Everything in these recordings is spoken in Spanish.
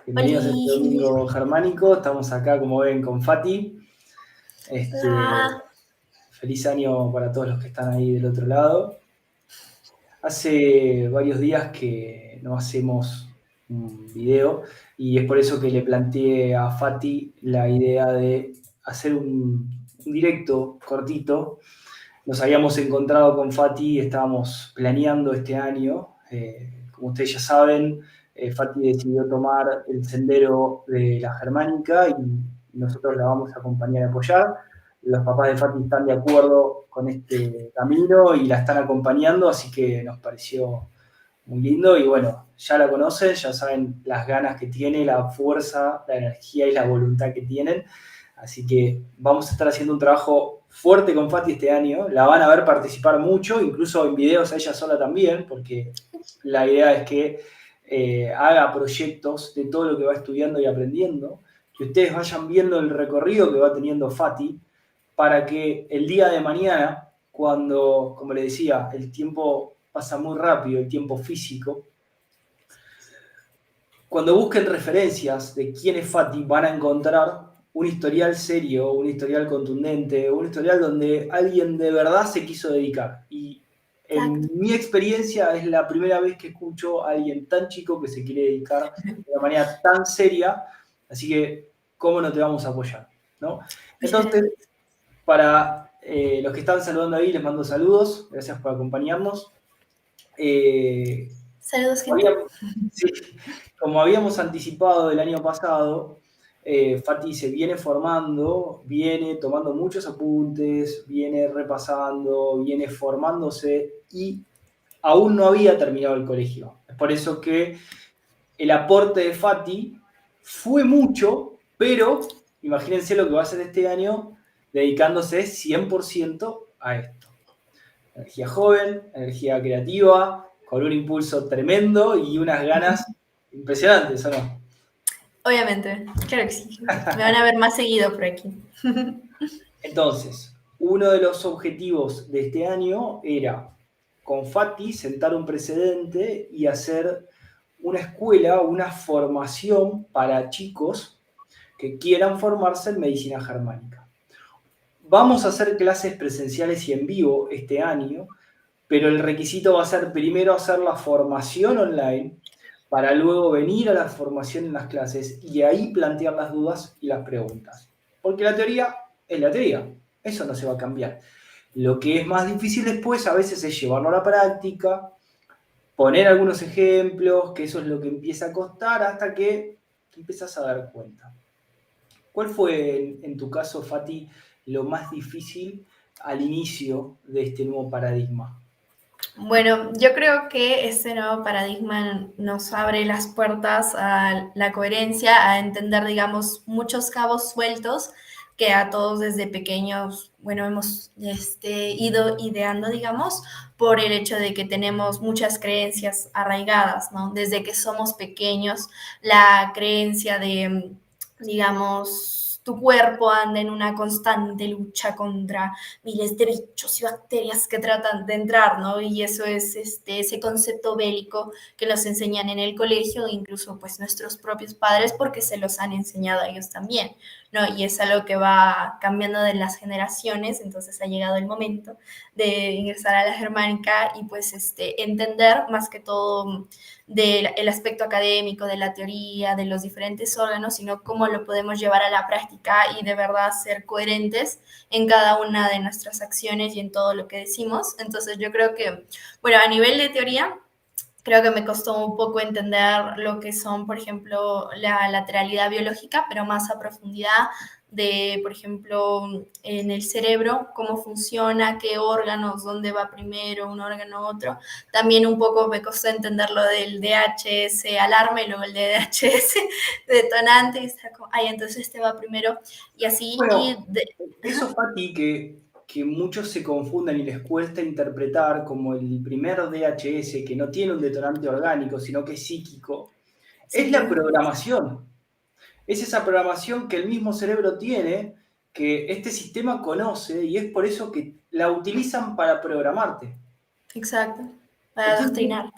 Bienvenidos a este Oli. domingo germánico. Estamos acá, como ven, con Fati. Este, Hola. feliz año para todos los que están ahí del otro lado. Hace varios días que no hacemos un video y es por eso que le planteé a Fati la idea de hacer un directo cortito. Nos habíamos encontrado con Fati, estábamos planeando este año. Como ustedes ya saben, Fati decidió tomar el sendero de la Germánica y nosotros la vamos a acompañar y apoyar. Los papás de Fati están de acuerdo con este camino y la están acompañando, así que nos pareció muy lindo. Y bueno, ya la conocen, ya saben las ganas que tiene, la fuerza, la energía y la voluntad que tienen. Así que vamos a estar haciendo un trabajo fuerte con Fati este año. La van a ver participar mucho, incluso en videos a ella sola también, porque la idea es que haga proyectos de todo lo que va estudiando y aprendiendo, que ustedes vayan viendo el recorrido que va teniendo Fati, para que el día de mañana, cuando, como le decía, el tiempo pasa muy rápido, el tiempo físico, cuando busquen referencias de quién es Fati, van a encontrar un historial serio, un historial contundente, un historial donde alguien de verdad se quiso dedicar. Y en Exacto. mi experiencia es la primera vez que escucho a alguien tan chico que se quiere dedicar de una manera tan seria, así que, ¿cómo no te vamos a apoyar? ¿No? Muchas Entonces, gracias. para los que están saludando ahí, les mando saludos, gracias por acompañarnos. Eh, Saludos, como, gente. habíamos, sí, como habíamos anticipado del año pasado, Fati se viene formando, viene tomando muchos apuntes, viene repasando, viene formándose y aún no había terminado el colegio. Es por eso que el aporte de Fati fue mucho, pero imagínense lo que va a hacer este año dedicándose 100% a esto. Energía joven, energía creativa, con un impulso tremendo y unas ganas impresionantes, ¿o no? Obviamente, claro que sí, gente. Me van a ver más seguido por aquí. Entonces, uno de los objetivos de este año era, con Fati, sentar un precedente y hacer una escuela, una formación para chicos que quieran formarse en medicina germánica. Vamos a hacer clases presenciales y en vivo este año, pero el requisito va a ser primero hacer la formación online para luego venir a la formación en las clases y ahí plantear las dudas y las preguntas. Porque la teoría es la teoría, eso no se va a cambiar. Lo que es más difícil después a veces es llevarlo a la práctica, poner algunos ejemplos, que eso es lo que empieza a costar hasta que te empiezas a dar cuenta. ¿Cuál fue en tu caso, Fati, lo más difícil al inicio de este nuevo paradigma? Bueno, yo creo que este nuevo paradigma nos abre las puertas a la coherencia, a entender, digamos, muchos cabos sueltos que a todos desde pequeños, bueno, hemos ido ideando, digamos, por el hecho de que tenemos muchas creencias arraigadas, ¿no? Desde que somos pequeños, la creencia de, digamos, tu cuerpo anda en una constante lucha contra miles de bichos y bacterias que tratan de entrar, ¿no? Y eso es ese concepto bélico que nos enseñan en el colegio, incluso pues nuestros propios padres, porque se los han enseñado a ellos también, ¿no? Y es algo que va cambiando de las generaciones, entonces ha llegado el momento de ingresar a la germánica y pues entender más que todo del aspecto académico, de la teoría, de los diferentes órganos, sino cómo lo podemos llevar a la práctica y de verdad ser coherentes en cada una de nuestras acciones y en todo lo que decimos. Entonces yo creo que, bueno, a nivel de teoría, creo que me costó un poco entender lo que son, por ejemplo, la lateralidad biológica, pero más a profundidad de, por ejemplo, en el cerebro, cómo funciona, qué órganos, dónde va primero un órgano u otro. También un poco me costó entender lo del DHS alarma y luego el DHS detonante. Y está como, ay, entonces este va primero y así. Bueno, eso, Fati, que muchos se confunden y les cuesta interpretar como el primer DHS, que no tiene un detonante orgánico, sino que es psíquico, es Sí, la programación. Es esa programación que el mismo cerebro tiene, que este sistema conoce y es por eso que la utilizan para programarte. exacto, para Entonces, adoctrinar.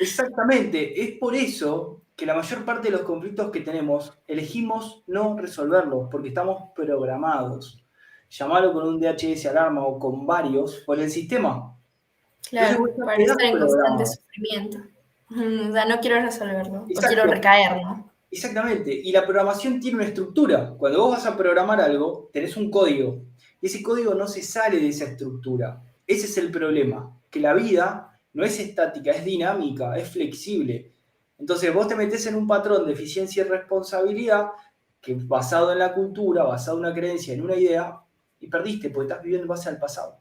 exactamente, es por eso que la mayor parte de los conflictos que tenemos elegimos no resolverlos porque estamos programados. Llamarlo con un DHS alarma o con varios por el sistema. Entonces vos Claro, ya para quedás estar en constante programado. sufrimiento. O sea, no quiero resolverlo, o quiero Exacto, recaer, ¿no? exactamente. Y la programación tiene una estructura. Cuando vos vas a programar algo, tenés un código. Y ese código no se sale de esa estructura. Ese es el problema. Que la vida no es estática, es dinámica, es flexible. Entonces vos te metés en un patrón de eficiencia y responsabilidad que basado en la cultura, basado en una creencia, en una idea, y perdiste porque estás viviendo en base al pasado.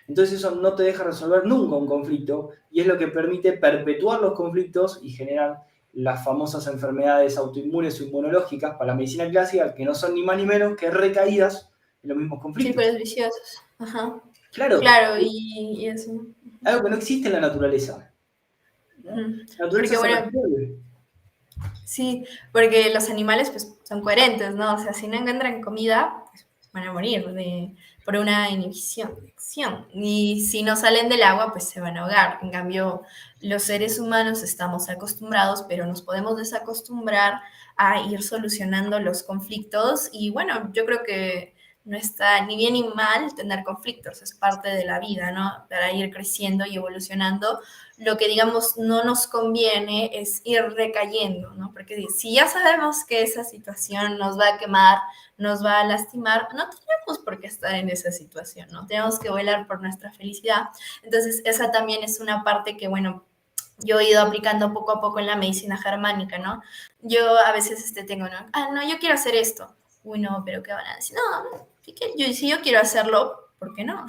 Entonces eso no te deja resolver nunca un conflicto y es lo que permite perpetuar los conflictos y generar las famosas enfermedades autoinmunes o inmunológicas para la medicina clásica, que no son ni más ni menos que recaídas en los mismos conflictos. Círculos viciosos. Ajá. Claro, Claro, y eso. algo que no existe en la naturaleza, ¿no? La naturaleza Porque se bueno, resuelve. sí, porque los animales pues son coherentes, ¿no? O sea, si no encuentran comida, pues van a morir por una inhibición de acción. Y si no salen del agua, pues se van a ahogar. En cambio, los seres humanos estamos acostumbrados, pero nos podemos desacostumbrar a ir solucionando los conflictos. Y bueno, yo creo que no está ni bien ni mal tener conflictos, es parte de la vida, ¿no? Para ir creciendo y evolucionando. Lo que, digamos, no nos conviene es ir recayendo, ¿no? Porque si ya sabemos que esa situación nos va a quemar, nos va a lastimar, no tenemos por qué estar en esa situación, ¿no? Tenemos que velar por nuestra felicidad. Entonces, esa también es una parte que, bueno, yo he ido aplicando poco a poco en la medicina germánica, ¿no? Yo a veces tengo, ¿no? Ah, no, yo quiero hacer esto. Uy, no, pero ¿qué van a decir? No, si yo quiero hacerlo, ¿por qué no?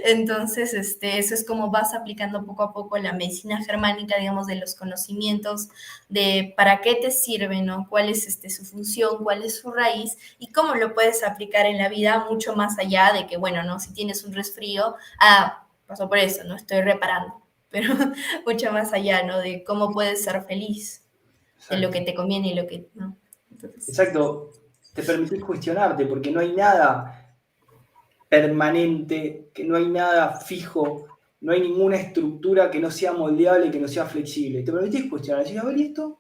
Entonces, eso es como vas aplicando poco a poco la medicina germánica, digamos, de los conocimientos de para qué te sirve, ¿no? Cuál es su función, cuál es su raíz y cómo lo puedes aplicar en la vida mucho más allá de que, bueno, ¿no? Si tienes un resfrío, pasó por eso, ¿no? Estoy reparando, pero mucho más allá, ¿no? De cómo puedes ser feliz, de lo Exacto. que te conviene y lo que no. Entonces, Exacto. Te permitís cuestionarte porque no hay nada permanente, que no hay nada fijo, no hay ninguna estructura que no sea moldeable, que no sea flexible. Te permitís cuestionar, decís, a ver, ¿y esto?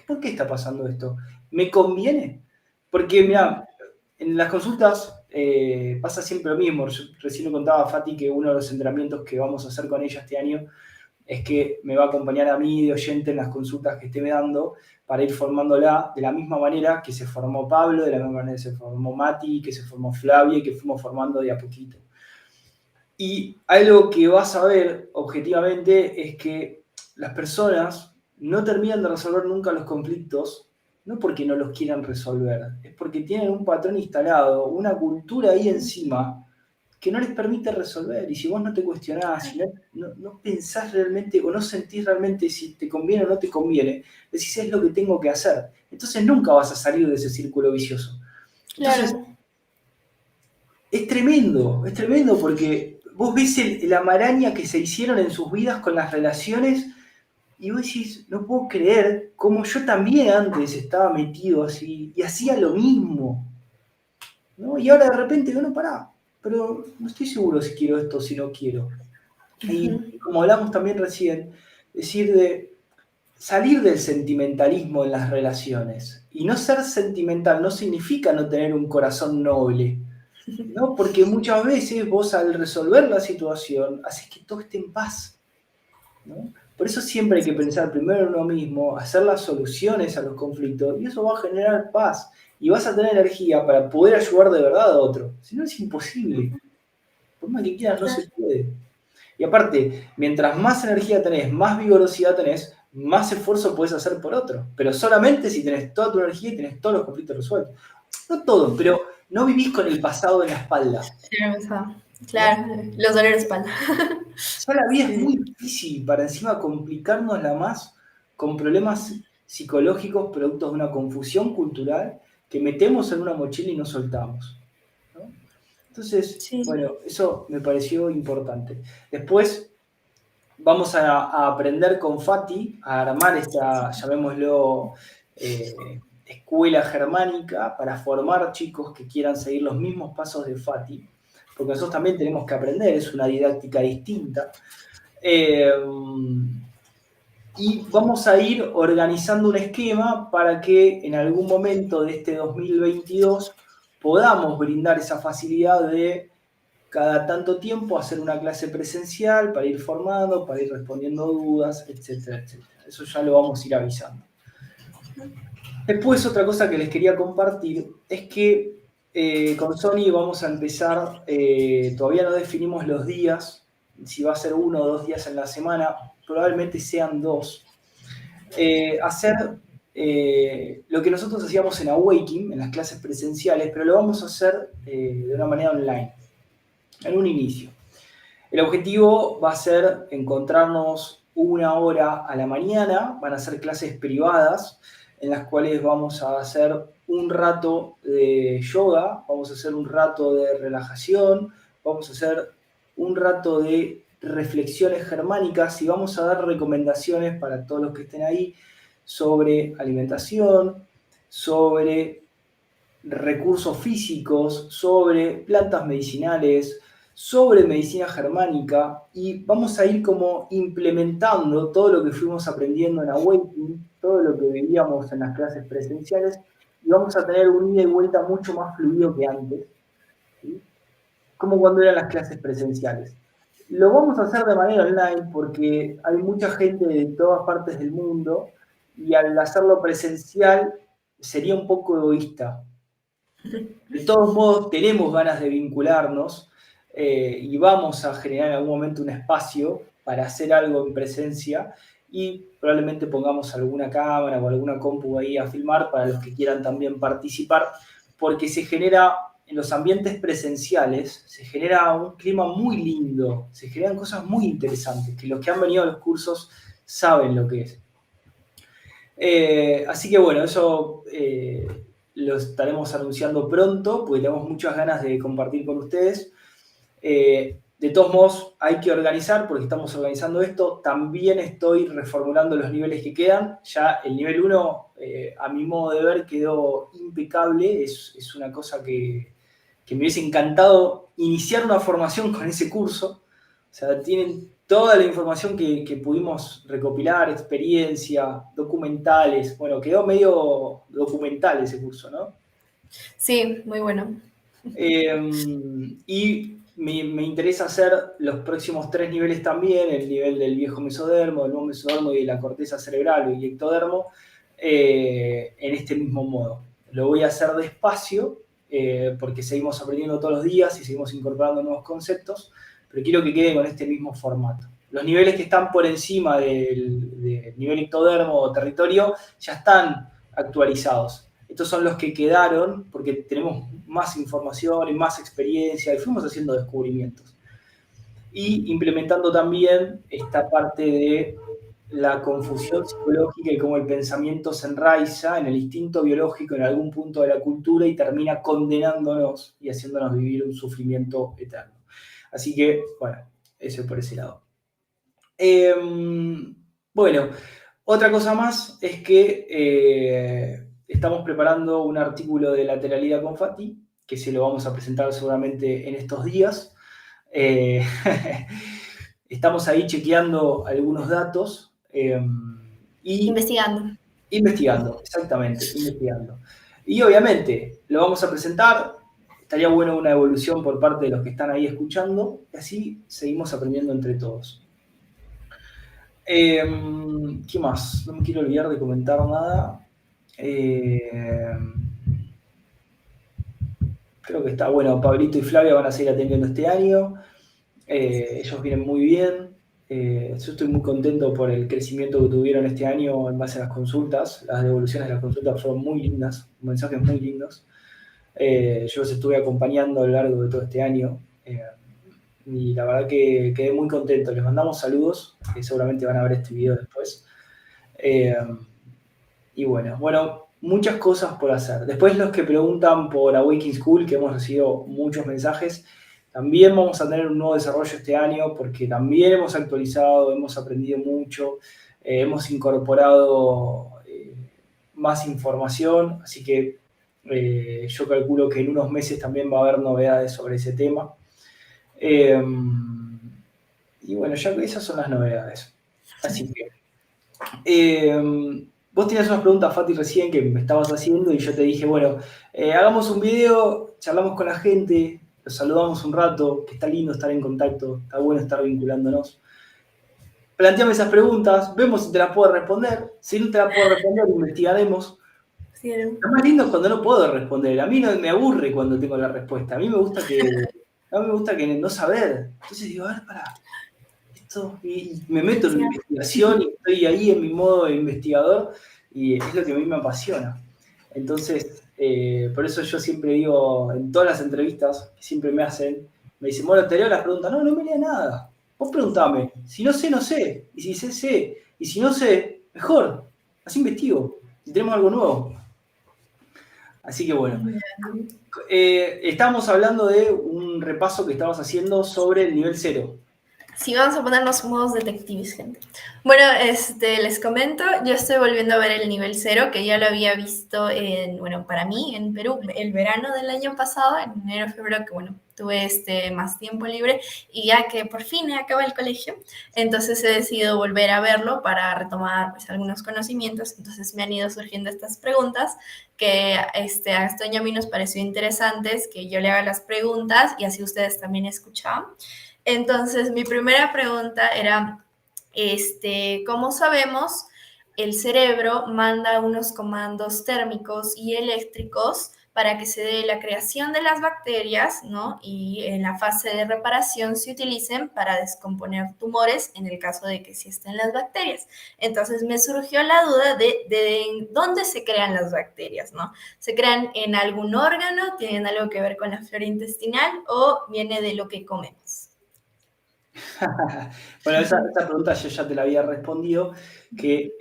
¿Por qué está pasando esto? ¿Me conviene? Porque, mira, en las consultas pasa siempre lo mismo. Yo recién le contaba a Fati que uno de los entrenamientos que vamos a hacer con ella este año es que me va a acompañar a mí de oyente en las consultas que esté dando para ir formándola de la misma manera que se formó Pablo, de la misma manera que se formó Mati, que se formó Flavia y que fuimos formando de a poquito. Y algo que vas a ver objetivamente es que las personas no terminan de resolver nunca los conflictos, no porque no los quieran resolver, es porque tienen un patrón instalado, una cultura ahí encima que no les permite resolver. Y si vos no te cuestionás, si no pensás realmente o no sentís realmente si te conviene o no te conviene, decís es lo que tengo que hacer. Entonces nunca vas a salir de ese círculo vicioso. Entonces claro. es tremendo porque vos ves la maraña que se hicieron en sus vidas con las relaciones y vos decís, no puedo creer cómo yo también antes estaba metido así y hacía lo mismo, ¿no? Y ahora de repente digo, no, pará, pero no estoy seguro si quiero esto o si no quiero. Y como hablamos también recién, decir de salir del sentimentalismo en las relaciones. Y no ser sentimental no significa no tener un corazón noble, ¿no? Porque muchas veces vos al resolver la situación haces que todo esté en paz, ¿no? Por eso siempre hay que pensar primero en uno mismo, hacer las soluciones a los conflictos y eso va a generar paz y vas a tener energía para poder ayudar de verdad a otro. Si no es imposible, por más que quieras no Claro. se puede. Y aparte, mientras más energía tenés, más vigorosidad tenés, más esfuerzo podés hacer por otro. Pero solamente si tenés toda tu energía y tenés todos los conflictos resueltos. No todos, pero no vivís con el pasado en la espalda. ¿No? Claro, los dolores de espalda. Ya la vida es Sí, muy difícil para encima complicárnosla más con problemas psicológicos productos de una confusión cultural que metemos en una mochila y no soltamos, ¿no? Entonces, sí. bueno, eso me pareció importante. Después vamos a aprender con Fati a armar esta, llamémoslo, escuela germánica para formar chicos que quieran seguir los mismos pasos de Fati, porque nosotros también tenemos que aprender, es una didáctica distinta. y vamos a ir organizando un esquema para que en algún momento de este 2022 podamos brindar esa facilidad de cada tanto tiempo hacer una clase presencial para ir formando, para ir respondiendo dudas, etcétera, etcétera. Eso ya lo vamos a ir avisando. Después, otra cosa que les quería compartir es que con Sony vamos a empezar, todavía no definimos los días, si va a ser 1 o 2 días en la semana, probablemente sean 2. Hacer lo que nosotros hacíamos en Awakening, en las clases presenciales, pero lo vamos a hacer de una manera online, en un inicio. El objetivo va a ser encontrarnos 1 hora a la mañana, van a ser clases privadas, en las cuales vamos a hacer un rato de yoga, vamos a hacer un rato de relajación, vamos a hacer un rato de reflexiones germánicas y vamos a dar recomendaciones para todos los que estén ahí sobre alimentación, sobre recursos físicos, sobre plantas medicinales, sobre medicina germánica, y vamos a ir como implementando todo lo que fuimos aprendiendo en Awakening, todo lo que veíamos en las clases presenciales, y vamos a tener un ida y vuelta mucho más fluido que antes, ¿sí? Como cuando eran las clases presenciales. Lo vamos a hacer de manera online porque hay mucha gente de todas partes del mundo, y al hacerlo presencial sería un poco egoísta. De todos modos, tenemos ganas de vincularnos y vamos a generar en algún momento un espacio para hacer algo en presencia, y probablemente pongamos alguna cámara o alguna compu ahí a filmar para los que quieran también participar, porque se genera, en los ambientes presenciales, se genera un clima muy lindo, se generan cosas muy interesantes, que los que han venido a los cursos saben lo que es. Así que bueno, eso lo estaremos anunciando pronto, porque tenemos muchas ganas de compartir con ustedes. De todos modos, hay que organizar, porque estamos organizando esto. También estoy reformulando los niveles que quedan. Ya el nivel 1, a mi modo de ver, quedó impecable. Es una cosa que me hubiese encantado iniciar una formación con ese curso. O sea, tienen toda la información que pudimos recopilar, experiencia, documentales. Bueno, quedó medio documental ese curso, ¿no? Sí, muy bueno. Y me interesa hacer los próximos 3 niveles también, el nivel del viejo mesodermo, del nuevo mesodermo y de la corteza cerebral y ectodermo, en este mismo modo. Lo voy a hacer despacio, porque seguimos aprendiendo todos los días y seguimos incorporando nuevos conceptos, pero quiero que quede con este mismo formato. Los niveles que están por encima del nivel ectodermo o territorio ya están actualizados. Estos son los que quedaron porque tenemos más información y más experiencia y fuimos haciendo descubrimientos. Y implementando también esta parte de la confusión psicológica y cómo el pensamiento se enraiza en el instinto biológico en algún punto de la cultura y termina condenándonos y haciéndonos vivir un sufrimiento eterno. Así que, bueno, eso por ese lado. Bueno, otra cosa más es que estamos preparando un artículo de lateralidad con Fati, que se lo vamos a presentar seguramente en estos días. Estamos ahí chequeando algunos datos. Investigando. Investigando, exactamente, investigando. Y obviamente lo vamos a presentar. Estaría bueno una evolución por parte de los que están ahí escuchando, y así seguimos aprendiendo entre todos. ¿Qué más? No me quiero olvidar de comentar nada. Creo que está bueno. Pablito y Flavia van a seguir atendiendo este año. Ellos vienen muy bien. Yo estoy muy contento por el crecimiento que tuvieron este año en base a las consultas. Las devoluciones de las consultas fueron muy lindas, mensajes muy lindos. Yo los estuve acompañando a lo largo de todo este año. Y la verdad que quedé muy contento. Les mandamos saludos, que seguramente van a ver este video después. Y bueno, muchas cosas por hacer. Después los que preguntan por Awakening School, que hemos recibido muchos mensajes, también vamos a tener un nuevo desarrollo este año, porque también hemos actualizado, hemos aprendido mucho, hemos incorporado más información, así que yo calculo que en unos meses también va a haber novedades sobre ese tema. Y bueno, ya esas son las novedades. Así que Vos tenías unas preguntas, Fati, recién que me estabas haciendo y yo te dije, bueno, hagamos un video, charlamos con la gente, los saludamos un rato, que está lindo estar en contacto, está bueno estar vinculándonos. Planteame esas preguntas, vemos si te las puedo responder. Si no te las puedo responder, investigaremos. Sí, Lo más lindo es cuando no puedo responder. A mí no me aburre cuando tengo la respuesta. A mí me gusta que no saber. Entonces digo, a ver, pará. Esto, y me meto en la investigación y estoy ahí en mi modo de investigador y es lo que a mí me apasiona. Entonces, por eso yo siempre digo, en todas las entrevistas que siempre me hacen, me dicen, bueno, te leo las preguntas. No, no me lea nada. Vos preguntame. Si no sé, no sé. Y si sé, sé. Y si no sé, mejor. Así investigo. Si tenemos algo nuevo. Así que bueno. Estábamos hablando de un repaso que estabas haciendo sobre el nivel 0. Sí, vamos a ponernos modos detectives, gente. Bueno, les comento, yo estoy volviendo a ver el nivel 0, que ya lo había visto para mí, en Perú, el verano del año pasado, en enero, febrero, que tuve más tiempo libre, y ya que por fin acaba el colegio, entonces he decidido volver a verlo para retomar pues algunos conocimientos. Entonces me han ido surgiendo estas preguntas que a Estoño y a mí nos pareció interesantes que yo le haga las preguntas y así ustedes también escuchaban. Entonces, mi primera pregunta era, ¿cómo sabemos? El cerebro manda unos comandos térmicos y eléctricos para que se dé la creación de las bacterias, ¿no? Y en la fase de reparación se utilicen para descomponer tumores en el caso de que sí estén las bacterias. Entonces me surgió la duda de dónde se crean las bacterias, ¿no? ¿Se crean en algún órgano? ¿Tienen algo que ver con la flora intestinal o viene de lo que comemos? Bueno, esa pregunta yo ya te la había respondido, que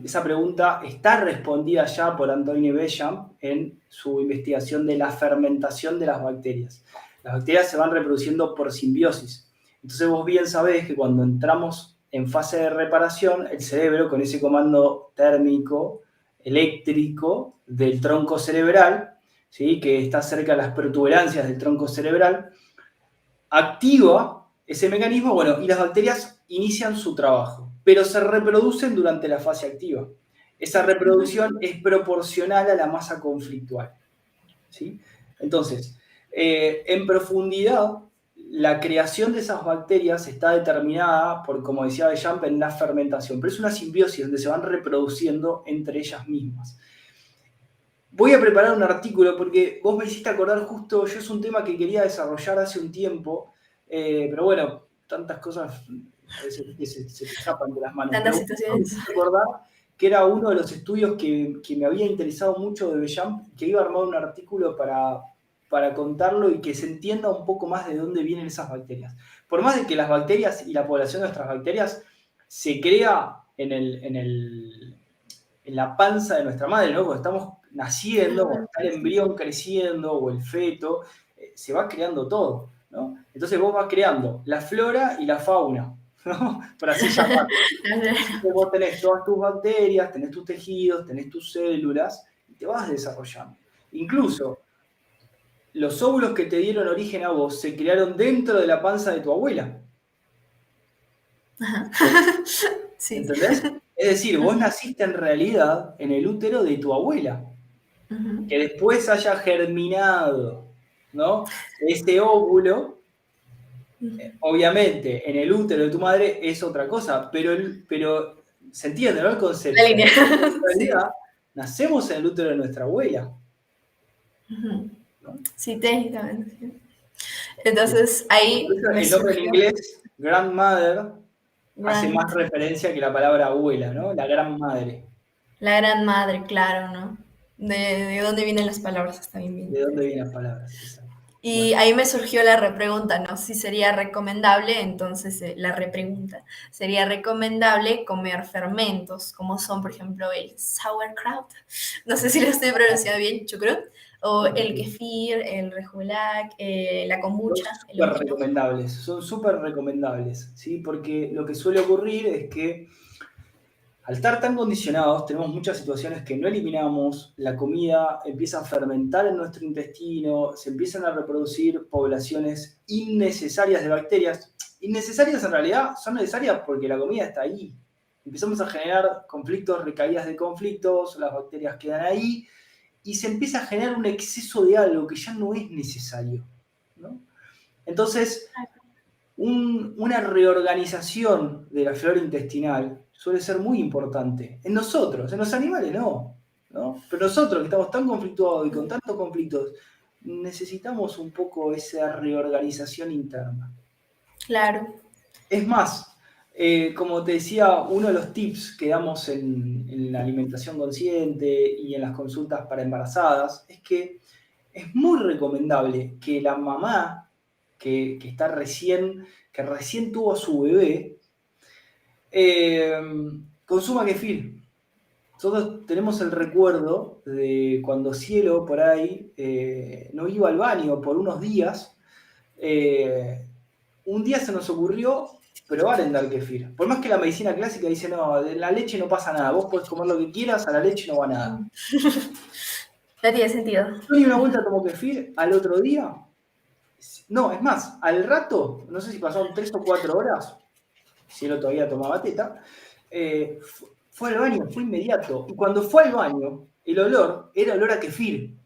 esa pregunta está respondida ya por Antoine Béchamp en su investigación de la fermentación de las bacterias. Las bacterias se van reproduciendo por simbiosis. Entonces vos bien sabés que cuando entramos en fase de reparación, el cerebro, con ese comando térmico, eléctrico del tronco cerebral, ¿sí? Que está cerca de las protuberancias del tronco cerebral, activa ese mecanismo, bueno, y las bacterias inician su trabajo, pero se reproducen durante la fase activa. Esa reproducción es proporcional a la masa conflictual, ¿sí? Entonces, en profundidad, la creación de esas bacterias está determinada por, como decía Béchamp, en la fermentación, pero es una simbiosis donde se van reproduciendo entre ellas mismas. Voy a preparar un artículo porque vos me hiciste acordar justo, yo es un tema que quería desarrollar hace un tiempo, pero bueno, tantas cosas a veces que se te escapan de las manos. Tantas Pero me situaciones. hiciste acordar que era uno de los estudios que me había interesado mucho de Béchamp, que iba a armar un artículo para contarlo y que se entienda un poco más de dónde vienen esas bacterias. Por más de que las bacterias y la población de nuestras bacterias se crea en la panza de nuestra madre, ¿no? Cuando estamos naciendo, cuando está el embrión creciendo o el feto, se va creando todo, ¿no? Entonces vos vas creando la flora y la fauna, ¿no? Por así llamarlo. Entonces vos tenés todas tus bacterias, tenés tus tejidos, tenés tus células y te vas desarrollando. Incluso los óvulos que te dieron origen a vos se crearon dentro de la panza de tu abuela. Sí. ¿Entendés? Es decir, vos naciste en realidad en el útero de tu abuela. Que después haya germinado, ¿no? Ese óvulo, obviamente, en el útero de tu madre es otra cosa, pero se entiende, ¿no? El concepto. La línea. En realidad, nacemos en el útero de nuestra abuela. ¿No? Sí, técnicamente. Sí. Entonces, ahí el nombre en inglés, grandmother, hace más referencia que la palabra abuela, ¿no? La gran madre. La gran madre, claro, ¿no? ¿De dónde vienen las palabras? Está bien. ¿De dónde vienen las palabras? Exacto. Y ahí me surgió la repregunta, ¿no? Si sería recomendable, entonces la repregunta, ¿sería recomendable comer fermentos, como son, por ejemplo, el sauerkraut? No sé si lo estoy pronunciando bien, chucrut, o el kefir, el rejulac, la kombucha. Son súper recomendables, ¿sí? Porque lo que suele ocurrir es que al estar tan condicionados, tenemos muchas situaciones que no eliminamos, la comida empieza a fermentar en nuestro intestino, se empiezan a reproducir poblaciones innecesarias de bacterias. Innecesarias en realidad son necesarias porque la comida está ahí. Empezamos a generar conflictos, recaídas de conflictos, las bacterias quedan ahí y se empieza a generar un exceso de algo que ya no es necesario, ¿no? Entonces, una reorganización de la flora intestinal suele ser muy importante. En nosotros, en los animales no, ¿no? Pero nosotros que estamos tan conflictuados y con tantos conflictos, necesitamos un poco esa reorganización interna. Claro. Es más, como te decía, uno de los tips que damos en la alimentación consciente y en las consultas para embarazadas es que es muy recomendable que la mamá que recién tuvo a su bebé, consuma kefir. Nosotros tenemos el recuerdo de cuando Cielo por ahí no iba al baño por unos días. Un día se nos ocurrió probar en dar kefir. Por más que la medicina clásica dice, no, de la leche no pasa nada, vos podés comer lo que quieras, a la leche no va nada. No tiene sentido. Yo di una vuelta tomó kefir, al otro día, no, es más, al rato, no sé si pasaron 3 o 4 horas, Cielo todavía tomaba teta, fue al baño, fue inmediato. Y cuando fue al baño, el olor era olor a kefir.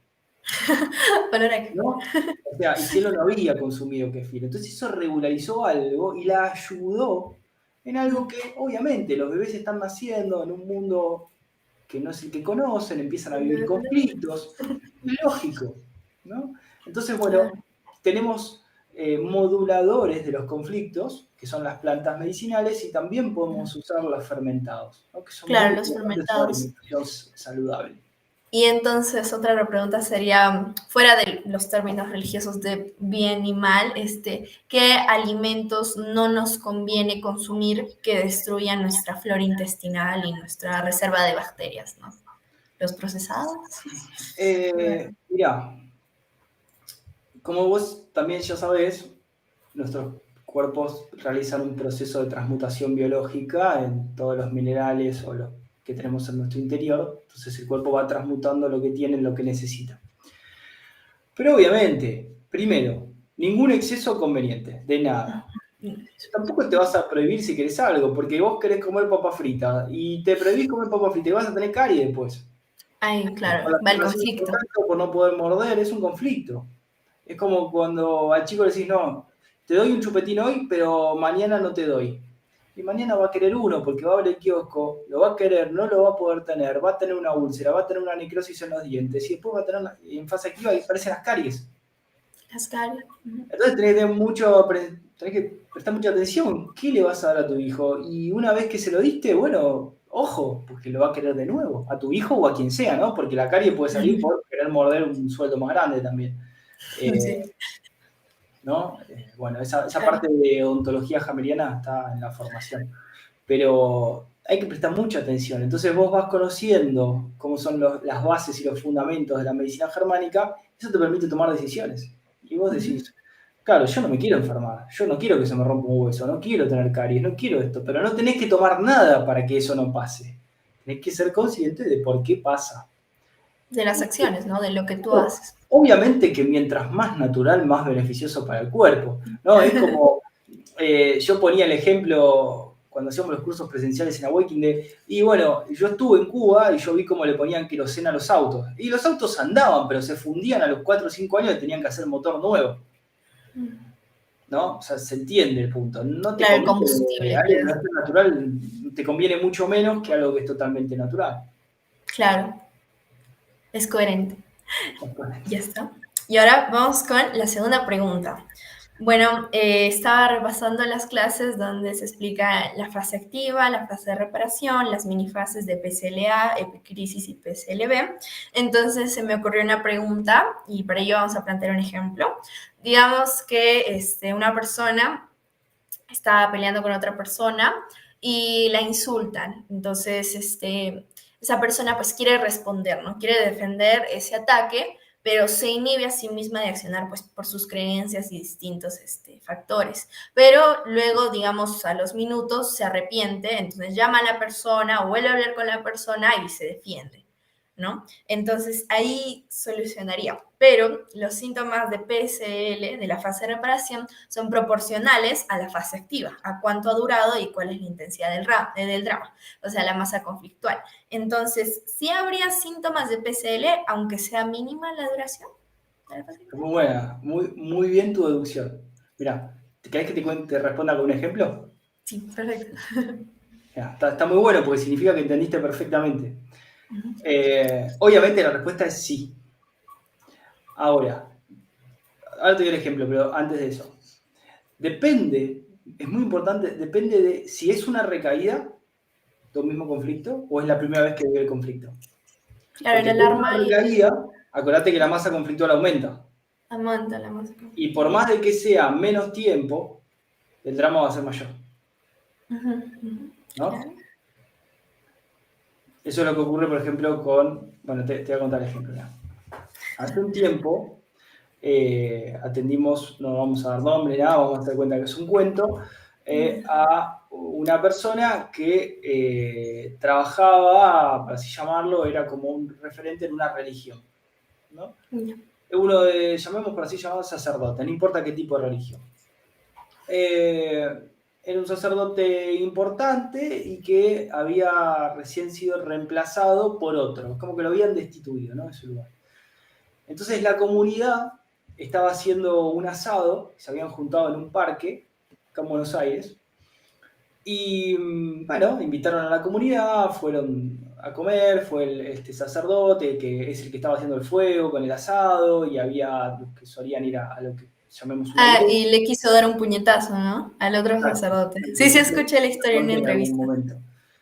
¿No? O sea, y Cielo no había consumido kefir. Entonces eso regularizó algo y la ayudó en algo que, obviamente, los bebés están naciendo en un mundo que no es el que conocen, empiezan a vivir conflictos. Es lógico, ¿no? Entonces, bueno, tenemos moduladores de los conflictos, que son las plantas medicinales, y también podemos usar los fermentados, ¿no? Que son Claro, muy los importantes para la fermentados. alimentación saludable. Y entonces otra pregunta sería, fuera de los términos religiosos de bien y mal, ¿qué alimentos no nos conviene consumir que destruyan nuestra flora intestinal y nuestra reserva de bacterias, ¿no? ¿Los procesados? Mirá, como vos también ya sabés, nuestros cuerpos realizan un proceso de transmutación biológica en todos los minerales o los que tenemos en nuestro interior. Entonces el cuerpo va transmutando lo que tiene en lo que necesita. Pero obviamente, primero, ningún exceso conveniente, de nada. Tampoco te vas a prohibir si querés algo, porque vos querés comer papa frita y te prohibís comer papa frita y vas a tener caries después. Ay, claro, va el conflicto. Por no poder morder, es un conflicto. Es como cuando al chico le decís, no, te doy un chupetín hoy, pero mañana no te doy. Y mañana va a querer uno, porque va a abrir el kiosco, lo va a querer, no lo va a poder tener, va a tener una úlcera, va a tener una necrosis en los dientes, y después va a tener en fase activa y aparecen las caries. Las caries. Entonces tenés que prestar mucha atención. ¿Qué le vas a dar a tu hijo? Y una vez que se lo diste, bueno, ojo, porque lo va a querer de nuevo, a tu hijo o a quien sea, ¿no? Porque la carie puede salir por querer morder un sueldo más grande también. Sí. ¿No? Bueno, esa parte de odontología hameriana está en la formación. Pero hay que prestar mucha atención. Entonces vos vas conociendo cómo son las bases y los fundamentos de la medicina germánica, eso te permite tomar decisiones. Y vos decís, claro, yo no me quiero enfermar, yo no quiero que se me rompa un hueso, no quiero tener caries, no quiero esto, pero no tenés que tomar nada para que eso no pase. Tenés que ser consciente de por qué pasa. De las acciones, ¿no? De lo que tú haces. Obviamente que mientras más natural, más beneficioso para el cuerpo, ¿no? Es como, yo ponía el ejemplo cuando hacíamos los cursos presenciales en Awakening, y bueno, yo estuve en Cuba y yo vi cómo le ponían queroseno a los autos. Y los autos andaban, pero se fundían a los 4 o 5 años y tenían que hacer motor nuevo. ¿No? O sea, se entiende el punto. No te Claro, el conviene, combustible. algo que no es natural te conviene mucho menos que algo que es totalmente natural. Claro, es coherente. Ya está. Y ahora vamos con la segunda pregunta. Bueno, estaba repasando las clases donde se explica la fase activa, la fase de reparación, las minifases de PCLA, epicrisis y PCLB. Entonces se me ocurrió una pregunta y para ello vamos a plantear un ejemplo. Digamos que una persona está peleando con otra persona y la insultan. Entonces, esa persona pues quiere responder, ¿no? Quiere defender ese ataque, pero se inhibe a sí misma de accionar pues por sus creencias y distintos factores. Pero luego, digamos, a los minutos se arrepiente, entonces llama a la persona o vuelve a hablar con la persona y se defiende. ¿no? Entonces ahí solucionaría. Pero los síntomas de PSL, de la fase de reparación, son proporcionales a la fase activa, a cuánto ha durado y cuál es la intensidad del drama, o sea, la masa conflictual. Entonces, sí habría síntomas de PSL, aunque sea mínima la duración de la fase activa. Muy buena, muy bien tu deducción. Mira, ¿querés que te responda con un ejemplo? Sí, perfecto. Mirá, está muy bueno porque significa que entendiste perfectamente. Ujú. Obviamente la respuesta es sí. Ahora te doy el ejemplo, pero antes de eso. Depende, es muy importante, depende de si es una recaída de un mismo conflicto o es la primera vez que vive el conflicto. Claro, Porque la si es una alarma y recaída, acordate que la masa conflictual aumenta. aumenta la masa Y por conflictual. más de que sea menos tiempo, el drama va a ser mayor. Ujú, ujú, ¿No? claro. Eso es lo que ocurre, por ejemplo, bueno, te voy a contar el ejemplo. ¿No? Hace un tiempo atendimos, no vamos a dar nombre, nada, vamos a dar cuenta que es un cuento, a una persona que trabajaba, para así llamarlo, era como un referente en una religión, ¿no? Ya. Uno de, llamemos por así llamado sacerdote, no importa qué tipo de religión. Era un sacerdote importante y que había recién sido reemplazado por otro, como que lo habían destituido, ¿no? De su lugar. Entonces la comunidad estaba haciendo un asado, se habían juntado en un parque, acá en Buenos Aires, y bueno, invitaron a la comunidad, fueron a comer, fue este sacerdote, que es el que estaba haciendo el fuego con el asado, y había los que solían ir a lo que llamemos una Ah, iglesia. y le quiso dar un puñetazo, ¿no? Al otro Exacto. sacerdote. Sí, sí, escuché la Lo historia en una conté en algún entrevista. momento.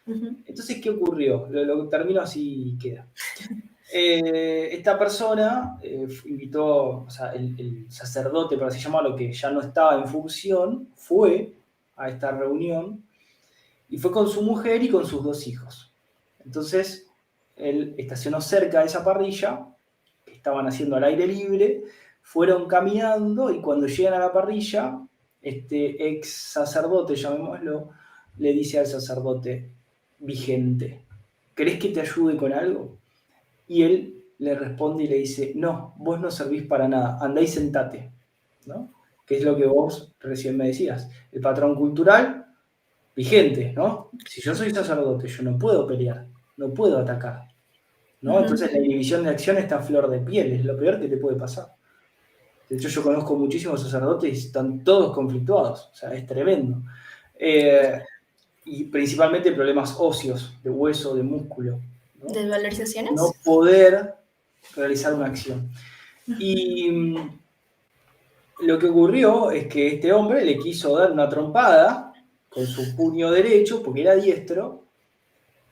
Ujú. Entonces, ¿qué ocurrió? Lo termino así y queda. Esta persona invitó, o sea, el sacerdote, por así llamarlo, que ya no estaba en función, fue a esta reunión y fue con su mujer y con sus dos hijos. Entonces, él estacionó cerca de esa parrilla, que estaban haciendo al aire libre, fueron caminando y cuando llegan a la parrilla, este ex sacerdote, llamémoslo, le dice al sacerdote vigente, ¿querés que te ayude con algo? Y él le responde y le dice, no, vos no servís para nada, andá y sentate, ¿no? Que es lo que vos recién me decías. El patrón cultural vigente, ¿no? Si yo soy sacerdote, yo no puedo pelear, no puedo atacar, ¿no? Ujú. Entonces la inhibición de acción está a flor de piel, es lo peor que te puede pasar. De hecho, yo conozco muchísimos sacerdotes y están todos conflictuados, o sea, es tremendo. Y principalmente problemas óseos, de hueso, de músculo, ¿no? No ¿Desvalorizaciones? poder realizar una acción. Y lo que ocurrió es que este hombre le quiso dar una trompada con su puño derecho, porque era diestro,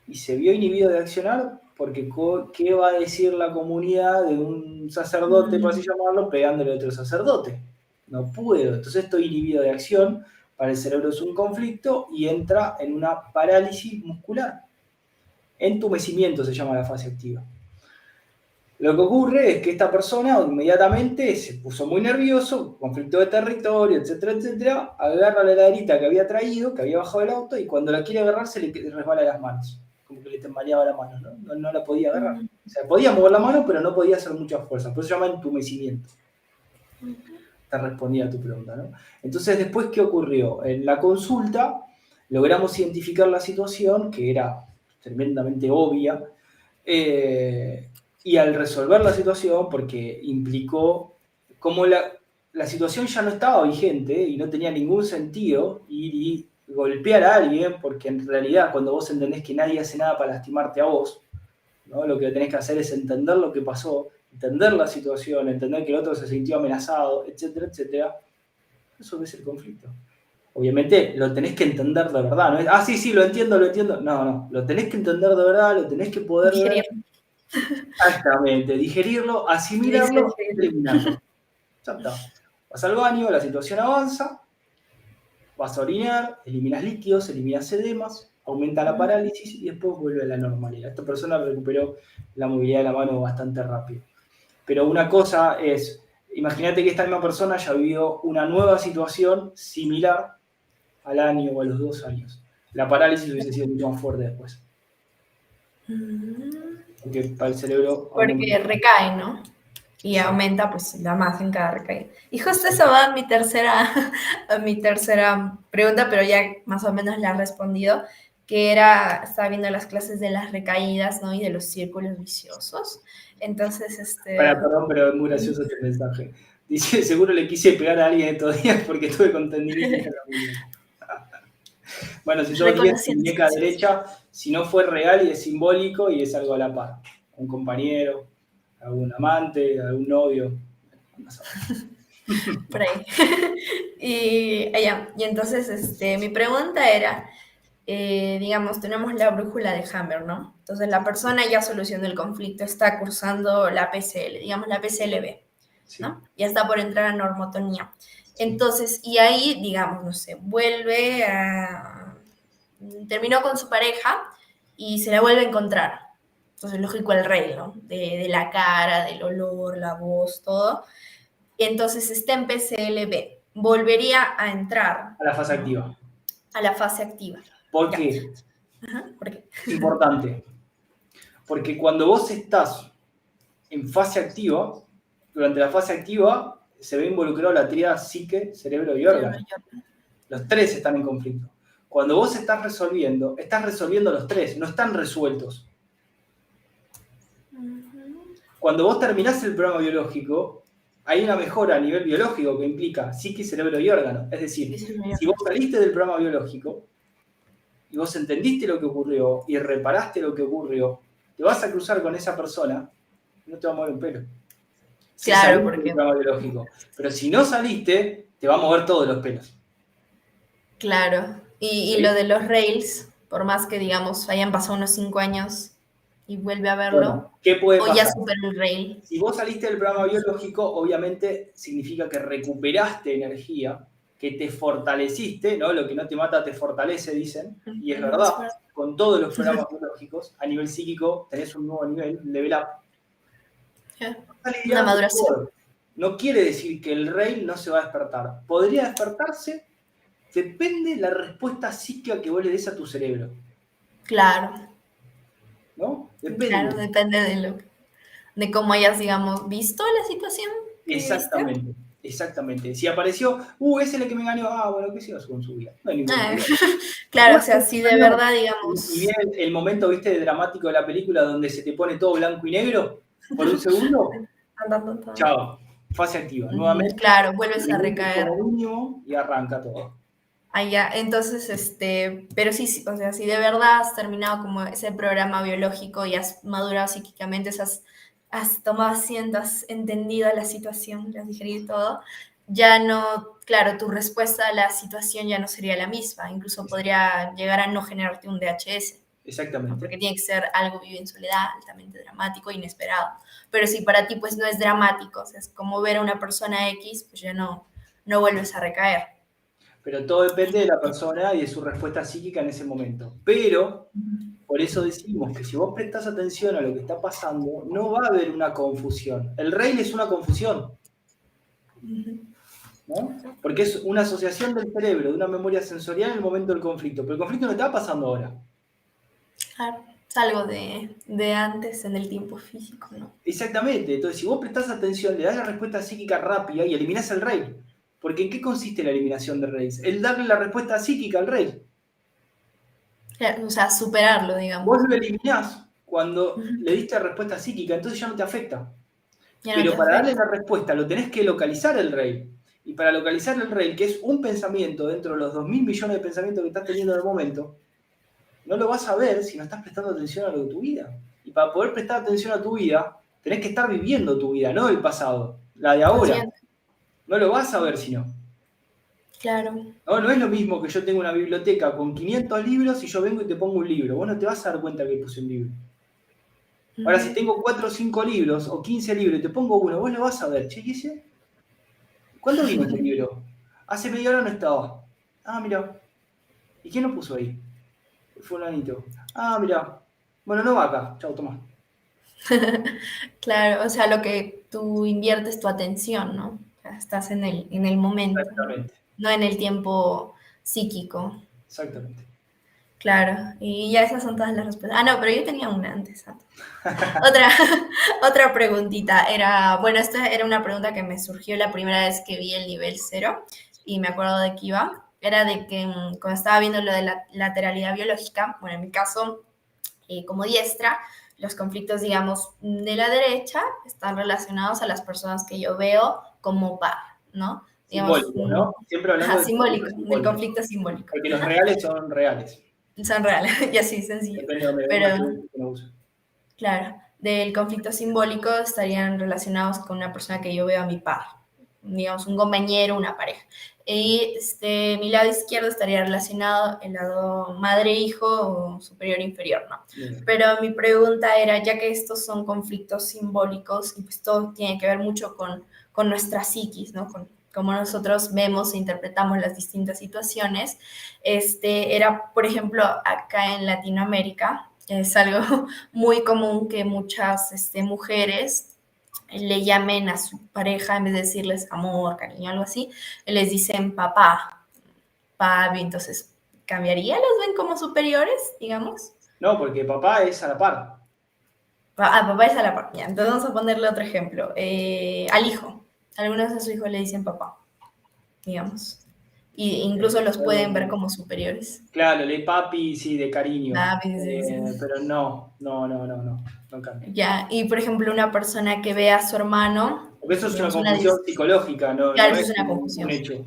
y se vio inhibido de accionar porque ¿qué va a decir la comunidad de un sacerdote, por así Mm, llamarlo, pegándole a otro sacerdote? No puedo, entonces estoy inhibido de acción, para el cerebro es un conflicto y entra en una parálisis muscular. Entumecimiento se llama la fase activa. Lo que ocurre es que esta persona inmediatamente se puso muy nervioso, conflicto de territorio, etcétera, etcétera, agarra la heladerita que había traído, que había bajado del auto, y cuando la quiere agarrar se le resbala las manos, como que le tembaleaba la mano, ¿no? No la podía agarrar. mm, O sea, podía mover la mano, pero no podía hacer mucha fuerza, por eso se llama entumecimiento. Te respondía a tu pregunta, ¿no? Entonces, después, ¿qué ocurrió? En la consulta logramos identificar la situación, que era tremendamente obvia, y al resolver la situación, porque implicó como la situación ya no estaba vigente y no tenía ningún sentido ir y golpear a alguien, porque en realidad cuando vos entendés que nadie hace nada para lastimarte a vos, ¿no? Lo que tenés que hacer es entender lo que pasó, entender la situación, entender que el otro se sintió amenazado, etcétera, etcétera. Eso es el conflicto. Obviamente lo tenés que entender de verdad, no es, sí, sí, lo entiendo, lo entiendo. No, no, lo tenés que entender de verdad, lo tenés que poder ver. digerir. Exactamente, digerirlo, Le dice asimilarlo, digerir. eliminarlo. Ya está. Vas al baño, la situación avanza, vas a orinar, eliminas líquidos, eliminas edemas, aumenta la Ujú. parálisis y después vuelve a la normalidad. Esta persona recuperó la movilidad de la mano bastante rápido. Pero una cosa es, imagínate que esta misma persona haya vivido una nueva situación similar al año o a los 2 años. La parálisis hubiese sido mucho más fuerte después. Mm, Porque para el cerebro Porque aumenta. recae, ¿no? Y Sí. aumenta pues la masa en cada recaída. Y justo eso va a mi tercera, a mi tercera pregunta, pero ya más o menos la has respondido, que era, estaba viendo las clases de las recaídas, ¿no? Y de los círculos viciosos. Entonces, Perdón, pero es muy gracioso este mensaje. Dice, seguro le quise pegar a alguien estos días porque tuve con tendinitis en la muñeca. Bueno, si sos 10, tu reconociendo muñeca situaciones. derecha, si no fue real y es simbólico y es algo a la par. Un compañero, algún amante, algún novio. Andás a ver. Por ahí. Y entonces, mi pregunta era, digamos, tenemos la brújula de Hammer, ¿no? Entonces la persona ya solucionó el conflicto, está cursando la PCL, digamos la PCLB, Sí, ¿no? Ya está por entrar a normotonía. sí. Entonces, y ahí, digamos, no sé, terminó con su pareja y se la vuelve a encontrar. Entonces, lógico, el rey, ¿no? De la cara, del olor, la voz, todo. Entonces está en PCLB. Volvería a entrar, A la fase ¿no? activa. A la fase activa. ¿Por Ya. qué? Ajá, ¿por qué? Importante. Porque cuando vos estás en fase activa, durante la fase activa se ve involucrado la tríada psique, cerebro y Cerebro órgano. yo. Los tres están en conflicto. Cuando vos estás resolviendo los tres, no están resueltos. Cuando vos terminás el programa biológico, hay una mejora a nivel biológico que implica psique, cerebro y órgano. Es decir, si vos saliste del programa biológico y vos entendiste lo que ocurrió y reparaste lo que ocurrió, te vas a cruzar con esa persona y no te va a mover un pelo. Si Claro, saliste del porque, programa biológico. Pero si no saliste, te va a mover todos los pelos. claro. Y lo ¿Sí? de los rails, por más que, digamos, hayan pasado unos 5 años y vuelve a Bueno, verlo, ¿qué puede o ya pasar? superó el rail. Si vos saliste del programa biológico, obviamente significa que recuperaste energía, que te fortaleciste, ¿no? Lo que no te mata te fortalece, dicen, y es Es verdad, verdad. con todos los programas biológicos, a nivel psíquico tenés un nuevo nivel, level up. Está Una lidiando con maduración. todo. No quiere decir que el rey no se va a despertar. Podría despertarse, depende de la respuesta psíquica que vos le des a tu cerebro, Claro, ¿no? claro, Depende. depende de cómo hayas, digamos, visto la situación que viviste. Exactamente, exactamente. Si apareció, ese es el que me engañó, bueno, que siga con su vida. No hay ningún Ah, problema. claro, o Igual sea, si de verdad, y digamos, viene el momento, viste, dramático de la película donde se te pone todo blanco y negro por un segundo, andando todo. chao, fase activa. Nuevamente, Claro, vuelves a limite recaer. como mínimo y arranca todo. Allá, entonces, pero sí, sí, o sea, si de verdad has terminado como ese programa biológico y has madurado psíquicamente, has tomado asiento, has entendido la situación, has digerido todo, ya no, claro, tu respuesta a la situación ya no sería la misma, incluso podría llegar a no generarte un DHS, ¿no? Exactamente, Porque tiene que ser algo vivido en soledad, altamente dramático, inesperado. Pero si para ti pues no es dramático, o sea, es como ver a una persona X, pues ya no vuelves a recaer. pero todo depende de la persona y de su respuesta psíquica en ese momento. Pero, por eso decimos que si vos prestás atención a lo que está pasando, no va a haber una confusión. El rey es una confusión. ¿No? Porque es una asociación del cerebro, de una memoria sensorial en el momento del conflicto. Pero el conflicto no está pasando ahora. Claro, es algo de antes en el tiempo físico, ¿no? Exactamente. Entonces, si vos prestás atención, le das la respuesta psíquica rápida y eliminás el rey. Porque ¿en qué consiste la eliminación de reyes? El darle la respuesta psíquica al rey. Claro, o sea, superarlo, Vos digamos, lo ¿no? eliminás cuando Ujú. le diste respuesta psíquica, entonces ya no te afecta. Ya no Pero te para darle afecta. la respuesta lo tenés que localizar el rey. Y para localizar el rey, que es un pensamiento dentro de los 2.000 millones de pensamientos que estás teniendo en el momento, no lo vas a ver si no estás prestando atención a lo de tu vida. Y para poder prestar atención a tu vida, tenés que estar viviendo tu vida, no el pasado, la de ahora. Consciente, No lo vas a ver si no. claro. No, no es lo mismo que yo tenga una biblioteca con 500 libros y yo vengo y te pongo un libro. Vos no te vas a dar cuenta que puse un libro. Ahora, si Ujú. tengo 4 o 5 libros o 15 libros y te pongo uno, vos lo vas a ver. Che, ¿y ese? ¿Cuándo vino este libro? Hace media hora no estaba. Mira. ¿Y quién lo puso ahí? Fulanito. Mira. Bueno, no va acá. Chau, toma. Claro, o sea, lo que tú inviertes tu atención, ¿no? O sea, estás en el momento, ¿no? Exactamente. No en el tiempo psíquico. Exactamente. Claro, y ya esas son todas las respuestas. Ah, no, pero yo tenía una antes. Otra, otra preguntita era, bueno, esta era una pregunta que me surgió la primera vez que vi el nivel cero y me acuerdo de que iba. Era de que cuando estaba viendo lo de la lateralidad biológica, bueno, en mi caso, como diestra, los conflictos, digamos, de la derecha están relacionados a las personas que yo veo como par, ¿no? Digamos, Simbólico, ¿no? Siempre hablando de simbólico, conflictos del simbólicos. conflicto simbólico. Porque los reales son reales. Son reales, y así sencillo. Depende de donde venga, Pero que no use. claro, del conflicto simbólico estarían relacionados con una persona que yo veo a mi par, digamos, un compañero, una pareja. Y mi lado izquierdo estaría relacionado el lado madre-hijo o superior-inferior, ¿no? Bien. Pero mi pregunta era, ya que estos son conflictos simbólicos, y pues todo tiene que ver mucho con nuestra psiquis, ¿no? Con cómo nosotros vemos e interpretamos las distintas situaciones, era, por ejemplo, acá en Latinoamérica, es algo muy común que muchas mujeres le llamen a su pareja, en vez de decirles amor, cariño, algo así, les dicen papá, papi, entonces, ¿cambiaría? ¿Los ven como superiores, digamos? No, porque papá es a la par. Papá es a la par. Ya, entonces vamos a ponerle otro ejemplo. Al hijo. Algunos de su hijo le dicen papá, digamos. Y incluso los pueden ver como superiores. Claro, le papi, sí, de cariño. Papi, sí, sí. Pero no cambia. Ya, y por ejemplo, una persona que ve a su hermano, Porque eso es una digamos, confusión psicológica, claro, no eso es es una un confusión. hecho.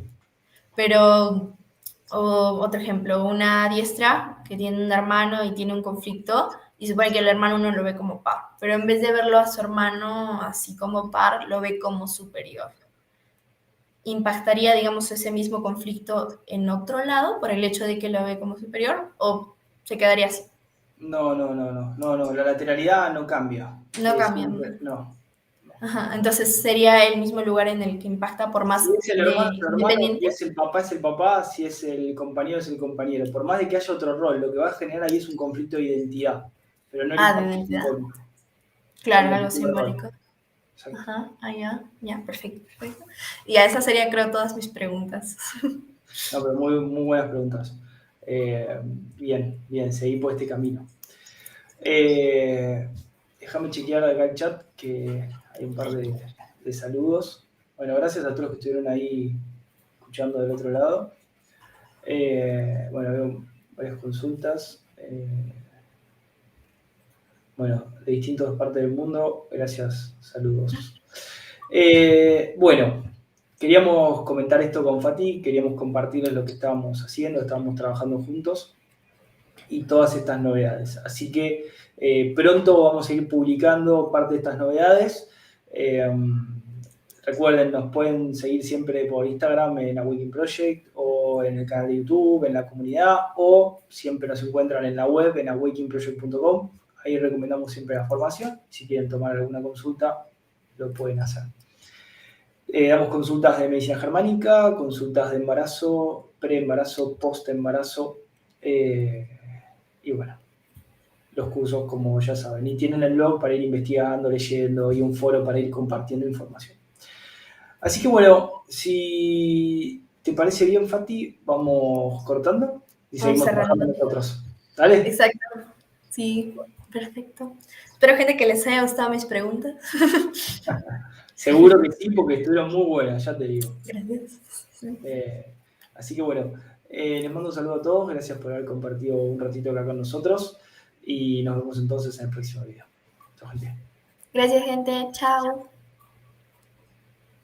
Pero, otro ejemplo, una diestra que tiene un hermano y tiene un conflicto, y supone que el hermano uno lo ve como par, pero en vez de verlo a su hermano así como par, lo ve como superior. ¿Impactaría, digamos, ese mismo conflicto en otro lado por el hecho de que lo ve como superior o se quedaría así? No, la lateralidad no cambia. No cambia. No. Ajá, entonces sería el mismo lugar en el que impacta por Si más es el hermano, de su hermano, si independiente. es el papá, si es el compañero, es el compañero. Por más de que haya otro rol, lo que va a generar ahí es un conflicto de identidad, pero no el Ah, de impacto identidad. simbólico. El Claro, algo conflicto de rol. simbólico. Exacto. Ajá, ya, perfecto, perfecto. Y a esas serían, creo, todas mis preguntas. No, pero muy buenas preguntas. Bien, seguí por este camino. Déjame chequear acá el chat, que hay un par de saludos. Bueno, gracias a todos los que estuvieron ahí escuchando del otro lado. Bueno, veo varias consultas. Bueno, de distintas partes del mundo. Gracias, saludos. Bueno, queríamos comentar esto con Fati, queríamos compartirles lo que estábamos haciendo, estábamos trabajando juntos y todas estas novedades. Así que pronto vamos a ir publicando parte de estas novedades. Recuerden, nos pueden seguir siempre por Instagram en Awakening Project o en el canal de YouTube, en la comunidad, o siempre nos encuentran en la web en awakeningproject.com. Ahí recomendamos siempre la formación. Si quieren tomar alguna consulta, lo pueden hacer. Damos consultas de medicina germánica, consultas de embarazo, preembarazo, postembarazo, y bueno, los cursos como ya saben. Y tienen el blog para ir investigando, leyendo y un foro para ir compartiendo información. Así que bueno, si te parece bien, Fati, vamos cortando y Vamos seguimos trabajando cerrando. nosotros. ¿Dale? Exacto. Sí, perfecto. Espero, gente, que les haya gustado mis preguntas. Seguro que sí, porque estuvieron muy buenas, ya te digo. Gracias. Sí. Así que bueno, les mando un saludo a todos, gracias por haber compartido un ratito acá con nosotros y nos vemos entonces en el próximo video. Chao, gente. Gracias, gente. Chao.